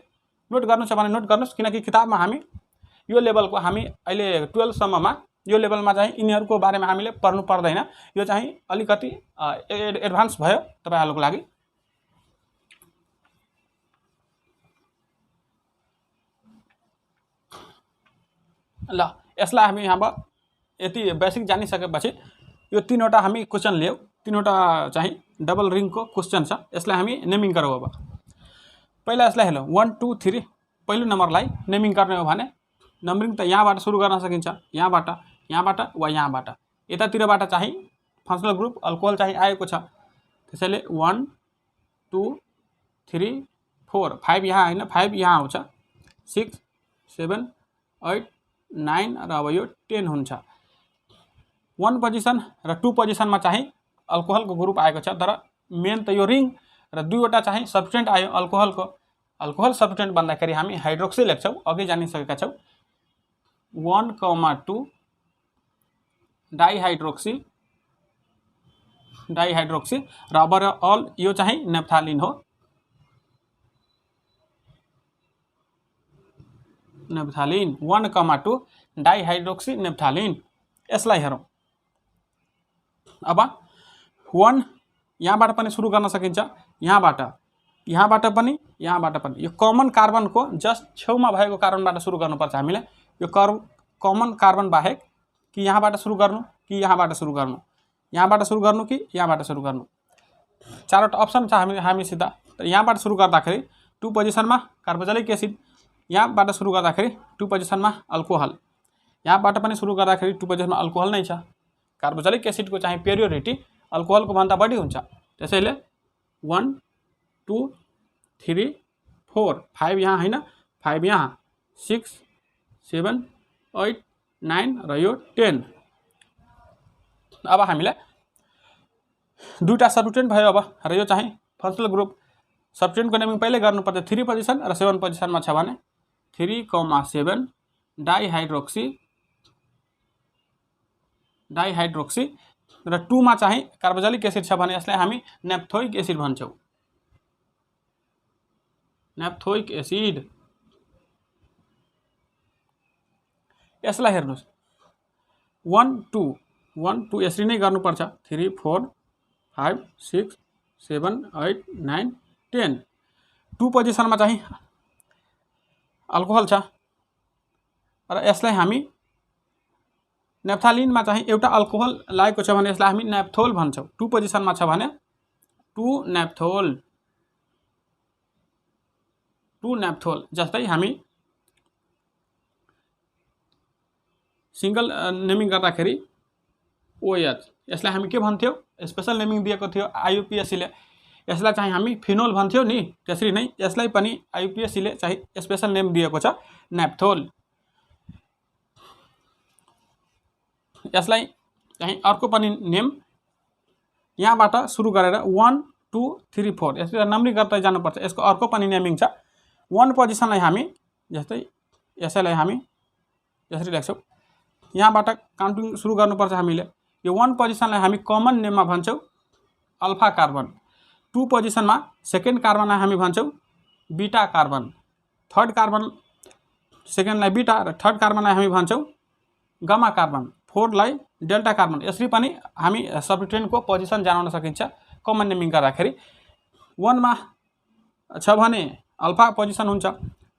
नोट गर्नु छ भने नोट गर्नुहोस्, किनकि किताबमा हामी यो लेभलको हामी अहिले 12 सम्ममा यो लेभलमा चाहिँ यिनीहरूको बारेमा हामीले पढ्नु पर्दैन। यो चाहिँ अलिकति एडभान्स भयो तपाईँहरूको लागि। ल यसलाई हामी अब यति बेसिक जानिसकेपछि यो तीनवटा हामी क्वेसन लियौँ। तीनवटा चाहिँ डबल रिङको क्वेसन छ, यसलाई हामी नेमिङ गरौँ। अब पहिला यसलाई हेरौँ 1 2 3। पहिलो नम्बरलाई नेमिङ गर्ने हो भने नम्बरिङ त यहाँबाट सुरु गर्न सकिन्छ, यहाँबाट, यहाँबाट वा यहाँबाट। यतातिरबाट चाहिँ फङ्सनल ग्रुप अल्कोहल चाहिँ आएको छ। त्यसैले 1 2 3 4 5 यहाँ होइन, 5 यहाँ आउँछ, 6 7 8 9 र अब यो 10 हुन्छ। 1 पोजिसन र 2 पोजिसनमा चाहिँ अल्कोहलको ग्रुप आएको छ, तर मेन त यो रिङ र दुईवटा चाहिँ सब्स्टिट्युएन्ट आयो अल्कोहलको। अल्कोहल सब्स्टिट्युएन्ट भन्दाखेरि हामी हाइड्रोक्सी लेख्छौँ, अघि जानिसकेका छौँ। 1 2 डाइहाइड्रोक्सी र ओभरअल यो चाहिँ नेप्थालिन हो। नेप्थालिन 1,2 डाइहाइड्रोक्सी नेप्थालिन। यसलाई हेरौँ। अब 1 यहाँबाट पनि सुरु गर्न सकिन्छ, यहाँबाट पनि यो कमन कार्बनको जस्ट छेउमा भएको कार्बनबाट सुरु गर्नुपर्छ हामीले। यो कमन कार्बन बाहेक कि यहाँबाट सुरु गर्नु कि यहाँबाट सुरु गर्नु, यहाँबाट सुरु गर्नु कि यहाँबाट सुरु गर्नु, चारवटा अप्सन छ हामीसित। यहाँबाट सुरु गर्दाखेरि 2 पोजिसनमा कार्बोक्सिलिक एसिड, यहाँबाट सुरु गर्दाखेरि 2 पोजिसनमा अल्कोहल, यहाँबाट पनि सुरु गर्दाखेरि 2 पोजिसनमा अल्कोहल नै छ। कार्बोक्सिलिक एसिडको चाहिँ पेरियोडिटी अल्कोहलको भन्दा बढी हुन्छ। त्यसैले 1 2 3 4 5 यहाँ हैन, 5 यहाँ, 6 7 8 9 र यो 10। अब हामीलाई दुईटा सब्स्टिट्युएन्ट भयो अब, र यो चाहिँ फंक्सनल ग्रुप। सब्स्टिट्युएन्टको नेमिङ पहिल्यै गर्नुपर्छ। 3 पोजिसन र 7 पोजिसनमा छ भने 3,7 डाइहाइड्रोक्सी र 2 मा चाहिँ कार्बोक्सिलिक एसिड छ भने यसलाई हामी नेप्थोइक एसिड भन्छौँ। नेप्थोइक एसिड। यसलाई हेर्नुस् 1 2 यसरी नै गर्नुपर्छ। 3 4 5 6 7 8 9 10। 2 पोजिसनमा चाहिँ अल्कोहल छ र यसलाई हामी नेप्थालिनमा चाहिँ एउटा अल्कोहल लागेको छ भने यसलाई हामी नेप्थोल भन्छौँ। 2 पोजिसनमा छ भने 2 नेप्थोल। जस्तै हामी सिंगल नेमिङ गर्दाखेरि OH, यसलाई हामी के भन्थ्यौ, स्पेशल नेमिङ दिएको थियो IUPACले, यसलाई चाहिँ हामी फिनोल भन्थ्यौ नि। त्यसरी नै यसलाई पनि IUPACले चाहिँ स्पेशल नेम दिएको छ नेप्थोल। यसलाई चाहिँ अर्को पनि नेम यहाँबाट सुरु गरेर 1 2 3 4 यसरी नम्बरिङ गर्दै जानुपर्छ। यसको अर्को पनि नेमिङ छ। 1 पोजिसनलाई हामी जस्तै यसैलाई हामी यसरी लेख्छौँ। यहाँबाट काउन्टिङ सुरु गर्नुपर्छ हामीले। यो 1 पोजिसनलाई हामी कमन नेममा भन्छौँ अल्फा कार्बन। 2 पोजिसनमा सेकेन्ड कार्बनलाई हामी भन्छौँ बीटा कार्बन। थर्ड कार्बन सेकेन्डलाई बीटा र थर्ड कार्बनलाई हामी भन्छौँ गामा कार्बन। 4 लाई डेल्टा कार्बन। यसरी पनि हामी सब्स्टिट्युएन्टको पोजिसन जनाउन सकिन्छ कमन नेमिङ गर्दाखेरि। 1 मा छ भने अल्फा पोजिसन हुन्छ।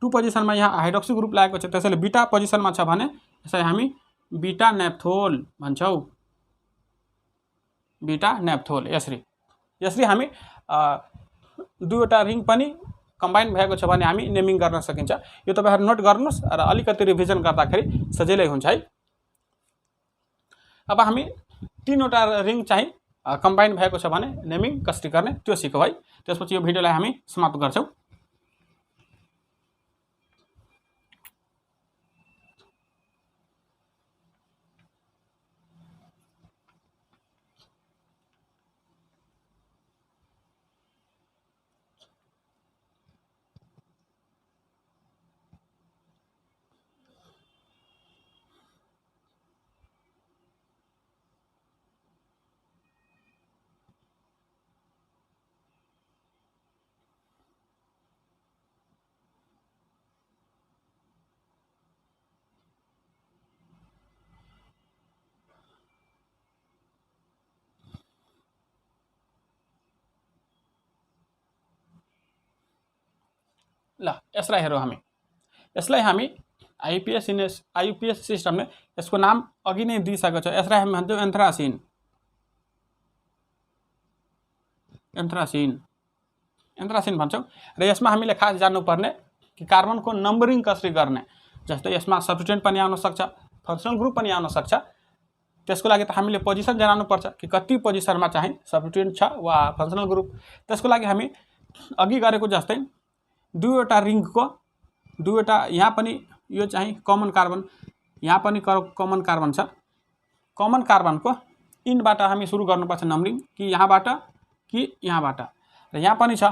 2 पोजिसनमा यहाँ हाइड्रोक्सी ग्रुप लागेको छ, त्यसैले बीटा पोजिसनमा छ भने यसलाई हामी बीटा नेप्थोल भन्छौँ। Beta naphthol. यसरी हामी दुईवटा रिङ पनि कम्बाइन भएको छ भने हामी नेमिङ गर्न सकिन्छ। यो तपाईहरु नोट गर्नुस् र अलिकति रिभिजन गर्दाखेरि सजिलै हुन्छ है। अब हामी 3वटा रिङ चाहिँ कम्बाइन भएको छ भने नेमिङ कसरी गर्ने त्यो सिकौँ है। त्यसपछि यो भिडियोलाई हामी समाप्त गर्छौं। ल यसलाई हेरौँ हामी। यसलाई हामी आईयूपीएस सिस्टमले यसको नाम अघि नै दिइसकेको छ। यसलाई हामी भन्छौँ एन्थ्रासिन। भन्छौँ र यसमा हामीले खास जान्नुपर्ने कि कार्बनको नम्बरिङ कसरी गर्ने। जस्तै यसमा सब्स्टिट्युएन्ट पनि आउन सक्छ, फंक्सनल ग्रुप पनि आउन सक्छ। त्यसको लागि त हामीले पोजिसन जनाउनु पर्छ कि कति पोजिसनमा चाहिँ सब्स्टिट्युएन्ट छ वा फंक्सनल ग्रुप। त्यसको लागि हामी अघि गरेको जस्तै दुईवटा रिङको दुईवटा, यहाँ पनि यो चाहिँ कमन कार्बन, यहाँ पनि कमन कार्बन छ। कमन कार्बनको इनबाट हामी सुरु गर्नुपर्छ नम्बरिङ, कि यहाँबाट कि यहाँबाट, र यहाँ पनि छ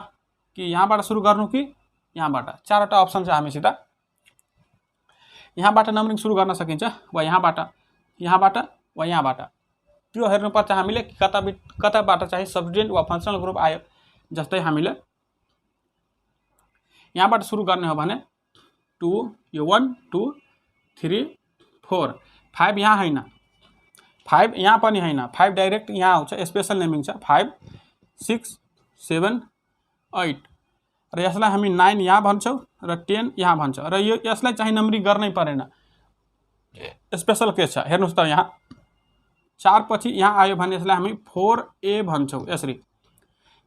कि यहाँबाट सुरु गर्नु कि यहाँबाट। चारवटा अप्सन छ हामीसित। यहाँबाट नम्बरिङ सुरु गर्न सकिन्छ वा यहाँबाट वा यहाँबाट। त्यो हेर्नुपर्छ हामीले कि कताबाट चाहिँ सब्स्टिट्युएन्ट वा फंक्सनल ग्रुप आयो। जस्तै हामीले यहाँबाट सुरु गर्ने हो भने 2 यो 1 2 3 4 5 यहाँ हैन 5 यहाँ पनि हैन 5 डाइरेक्ट यहाँ आउँछ स्पेशल नेमिङ छ 5 6 7 8 र यसलाई हामी 9 यहाँ भन्छौँ र 10 यहाँ भन्छ र यो यसलाई चाहिँ नम्बरिङ गर्नै परेन स्पेशल केस छ हेर्नुस् त यहाँ 4 पछि यहाँ आयो भने यसलाई हामी 4A भन्छौँ यसरी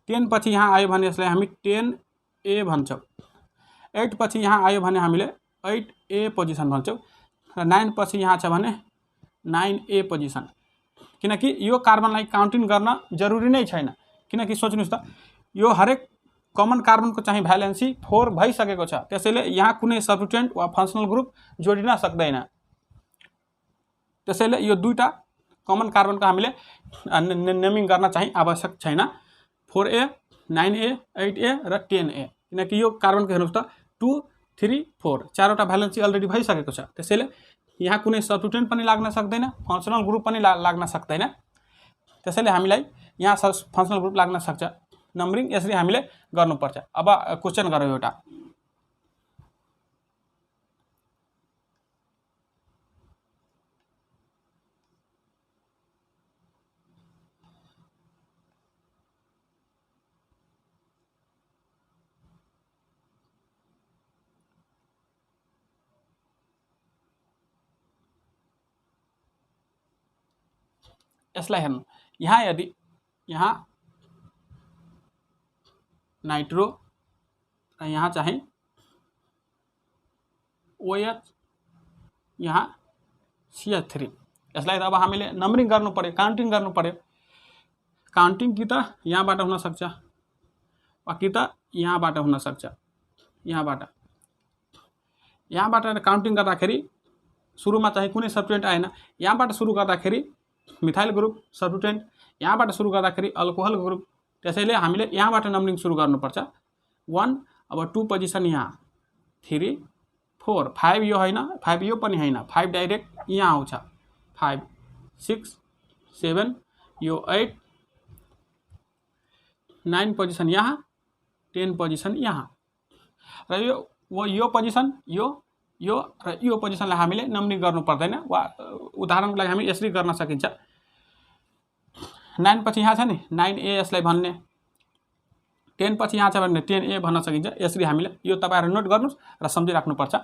10 पछि यहाँ आयो भने यसलाई हामी 10A भन्छौँ 8 पछि यहाँ आयो भने हामीले 8A पोजिसन भन्छौँ र 9 पछि यहाँ छ भने 9A पोजिसन किनकि यो कार्बनलाई काउन्टिङ गर्न जरुरी नै छैन किनकि सोच्नुस् त यो हरेक कमन कार्बनको चाहिँ भ्यालेन्सी 4 भइसकेको छ त्यसैले यहाँ कुनै सब्स्टिट्युएन्ट वा फङ्सनल ग्रुप जोडिन सक्दैन त्यसैले यो दुईटा कमन कार्बनको हामीले नेमिङ गर्न चाहिँ आवश्यक छैन 4A 9A 8A र 10A किनकि यो कार्बनको हेर्नुस् त 2 3 4 चारवटा भ्यालेन्सी अलरेडी भइसकेको छ त्यसैले यहाँ कुनै सब्स्टिट्युएन्ट पनि लाग्न सक्दैन फङ्सनल ग्रुप पनि लाग्न सक्दैन त्यसैले हामीलाई यहाँ फङ्सनल ग्रुप लाग्न सक्छ नम्बरिङ यसरी हामीले गर्नुपर्छ अब क्वेशन गरौँ एउटा यसलाई हेर्नु यहाँ यदि यहाँ नाइट्रो र यहाँ चाहिँ OH यहाँ CH3 यसलाई त अब हामीले नम्बरिङ गर्नु पर्यो काउन्टिङ गर्नु पर्यो काउन्टिङ कि त यहाँबाट हुन सक्छ वा कि त यहाँबाट हुन सक्छ यहाँबाट काउन्टिङ गर्दाखेरि सुरुमा चाहिँ कुनै सब्स्टिट्युएन्ट आएन यहाँबाट सुरु गर्दाखेरि मिथाइल ग्रुप सब्स्टिट्युएन्ट यहाँबाट सुरु गर्दाखेरि अल्कोहल ग्रुप त्यसैले हामीले यहाँबाट नम्बरिङ सुरु गर्नुपर्छ 1 अब 2 पोजिसन यहाँ 3 4 5 यो हैन 5 यो पनि हैन 5 डाइरेक्ट यहाँ आउँछ 5 6 7 यो 8 9 पोजिसन यहाँ 10 पोजिसन यहाँ र यो पोजिसन यो र यो पोजिसनलाई हामीले नम्बरिङ गर्नु पर्दैन वा उदाहरणको लागि हामी यसरी गर्न सकिन्छ 9 पछि यहाँ छ नि 9A यसलाई भन्ने 10 पछि यहाँ छ भने 10A भन्न सकिन्छ यसरी हामीले यो तपाईहरु नोट गर्नुस् र सम्झिराख्नुपर्छ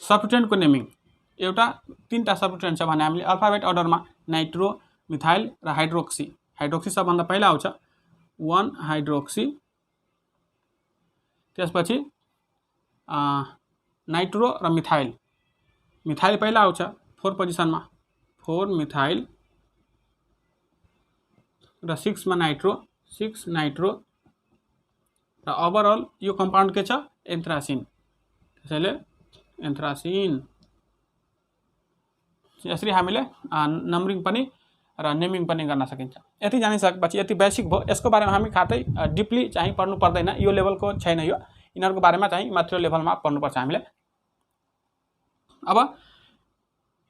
सब्स्टिट्युएन्टको नेमिङ एउटा तीनटा सब्स्टिट्युएन्ट छ भने हामीले अल्फाबेट अर्डरमा नाइट्रो मिथाइल र हाइड्रोक्सी सबभन्दा पहिला आउँछ 1 हाइड्रोक्सी त्यसपछि नाइट्रो र मिथाइल पहिला आउँछ 4 पोजिसनमा 4 मिथाइल र 6 मा नाइट्रो 6 नाइट्रो र ओभरअल यो कम्पाउन्ड के छ एन्थ्रासिन त्यसैले एन्थ्रासिन यसरी हामीले नम्बरिङ पनि र नेमिङ पनि गर्न सकिन्छ यति जानिसकेपछि यति बेसिक भयो यसको बारेमा हामी खातै डिपली चाहिँ पढ्नु पर्दैन यो लेभलको छैन यो यिनीहरुको बारेमा चाहिँ माथिल्लो लेभलमा पढ्नुपर्छ हामीले अब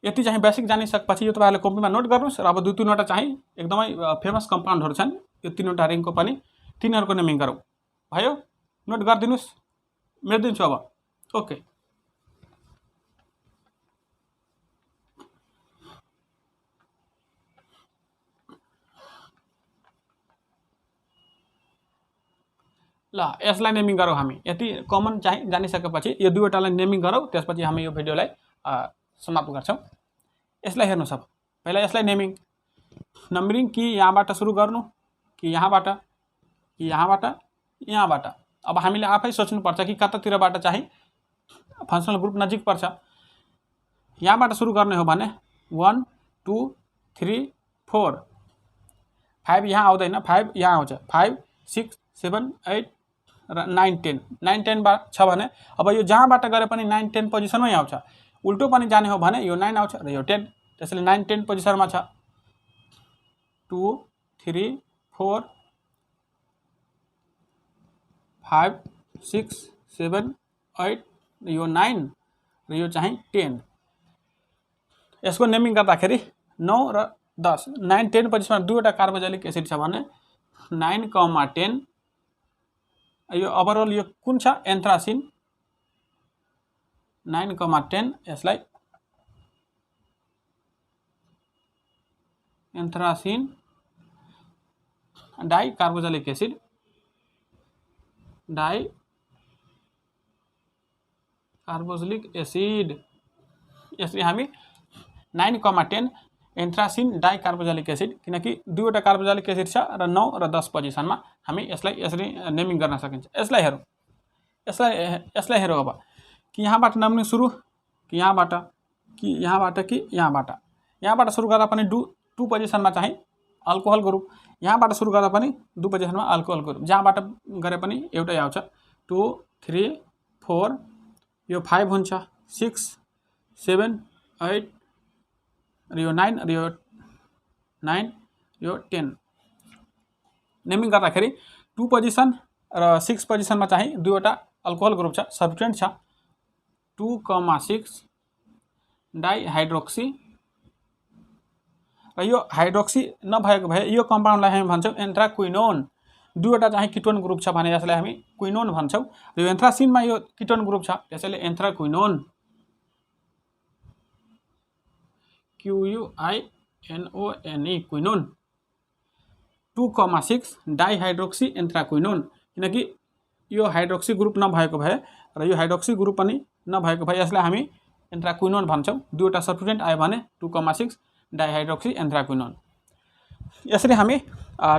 यति चाहिँ बेसिक जानिसकेपछि यो तपाईहरुले कपीमा नोट गर्नुस् र अब दुई तीनवटा चाहिँ एकदमै फेमस कम्पाउन्डहरु छन् यो तीनवटा रिङको पनि तिनीहरुको नेमिङ गरौँ भयो नोट गरिदिनुस् मेट्दिन्छु अब ओके ल यसलाई नेमिङ गरौँ हामी यति कमन चाहिँ जानिसकेपछि यो दुईवटालाई नेमिङ गरौँ त्यसपछि हामी यो भिडियोलाई समाप्त गर्छौं यसलाई हेर्नुस् अब पहिला यसलाई नम्बरिङ कि यहाँबाट सुरु गर्नु कि यहाँबाट अब हामीले आफै सोच्नु पर्छ कि कतातिरबाट चाहिँ फङ्सनल ग्रुप नजिक पर्छ यहाँबाट सुरु गर्ने हो भने 1 2 3 4 5 यहाँ आउँदैन 5 यहाँ आउँछ 5 6 7 8 र 9 10 9 10 छ भने अब यो जहाँबाट गरे पनि 9 10 पोजिसनमै आउँछ उल्टो पनि जाने हो भने यो 9 आउँछ र यो 10 त्यसैले 9 10 पोजिसनमा छ 2 3 4 5 6 7 8 यो 9 र यो चाहिँ 10 यसको नेमिङ गर्दाखेरि 9 र 10 9 10 पोजिसनमा दुईवटा कार्बोक्सिलिक एसिड छ भने 9, 10 यो ओभरअल यो कुन छ एन्थ्रासिन 9,10 यसलाई एन्थ्रासिन डाइकार्बोक्जिलिक एसिड यसरी हामी 9,10 एन्थ्रासिन डाइकार्बोक्जिलिक एसिड, किनकि दुईवटा कार्बोक्जिलिक एसिड छ र 9 र 10 पोजिसनमा हामी यसलाई यसरी नेमिङ गर्न सकिन्छ। यसलाई हेरौँ अब कि यहाँबाट नम्बरिङ सुरु कि यहाँबाट यहाँबाट सुरु गर्दा पनि 2 पोजिसनमा चाहिँ अल्कोहल ग्रुप, यहाँबाट सुरु गर्दा पनि 2 पोजिसनमा अल्कोहल ग्रुप, जहाँबाट गरे पनि एउटै आउँछ। 2 3 4 यो 5 हुन्छ, 6 7 8 र यो 9 र यो 10 नेमिङ गर्दाखेरि 2 पोजिसन र 6 पोजिसनमा चाहिँ दुईवटा अल्कोहल ग्रुप छ, सब्स्टिट्युएन्ट छ। 2,6 डाइहाइड्रोक्सी र यो हाइड्रोक्सी नभएको भए यो कम्पाउन्डलाई हामी भन्छौँ एन्थ्राक्विनोन। दुईवटा चाहिँ किटोन ग्रुप छ भने यसलाई हामी क्विनोन भन्छौँ। र यो एन्थ्रासिनमा यो किटोन ग्रुप छ, त्यसैले एन्थ्राक्विनोन, QUINONE क्विनोन। 2,6 डाइहाइड्रोक्सी एन्थ्राक्विनोन, किनकि यो हाइड्रोक्सी ग्रुप नभएको भए र यो हाइड्रोक्सी ग्रुप पनि नभएको भए यसलाई हामी एन्थ्राक्विनोन भन्छौँ। दुईवटा सब्स्टिट्युएन्ट आयो भने 2,6 डाइहाइड्रोक्सी एन्थ्राक्विनोन। यसरी हामी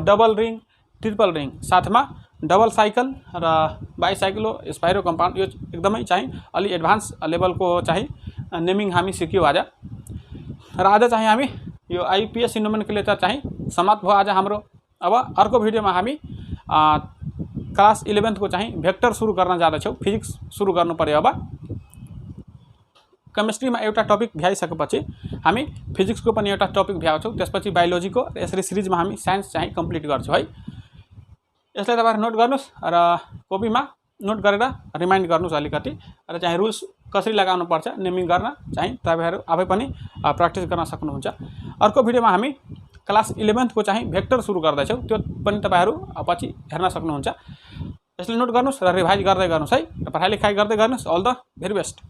डबल रिङ, ट्रिपल रिङ, साथमा डबल साइकल र बाइसाइक्लो स्पाइरो कम्पाउन्ड, यो एकदमै चाहिँ अलि एडभान्स लेभलको चाहिँ नेमिङ हामी सिक्यौँ आज। र आज चाहिँ हामी यो आइपिएस नोमेनक्लेचर चाहिँ समाप्त भयो आज हाम्रो। अब अर्को भिडियोमा हामी क्लास 11 को चाहिँ भेक्टर सुरु गर्न जाँदैछौँ। फिजिक्स सुरु गर्नु पर्यो। अब केमिस्ट्रीमा एउटा टपिक भ्याइसकेपछि हामी फिजिक्सको पनि एउटा टपिक भ्याउँछौँ, त्यसपछि बायोलोजीको, यसरी सिरिजमा हामी साइन्स चाहिँ कम्प्लिट गर्छौँ है। यसलाई तपाईहरु नोट गर्नुस् र कपीमा नोट गरेर रिमाइन्ड गर्नुस् अलिकति, र चाहिँ रुल्स कसरी लगाउनु पर्छ नेमिङ गर्न चाहिँ तपाईहरु आफै पनि प्र्याक्टिस गर्न सक्नुहुन्छ। अर्को भिडियोमा हामी क्लास 11 को चाहिँ भेक्टर सुरु गर्दैछौँ, त्यो पनि तपाईहरु पछि हेर्न सक्नुहुन्छ। यसलाई नोट गर्नुस् र रिभाइज गर्दै गर्नुस् है, र पढाइ लेखाइ गर्दै गर्नुस्। All the very best.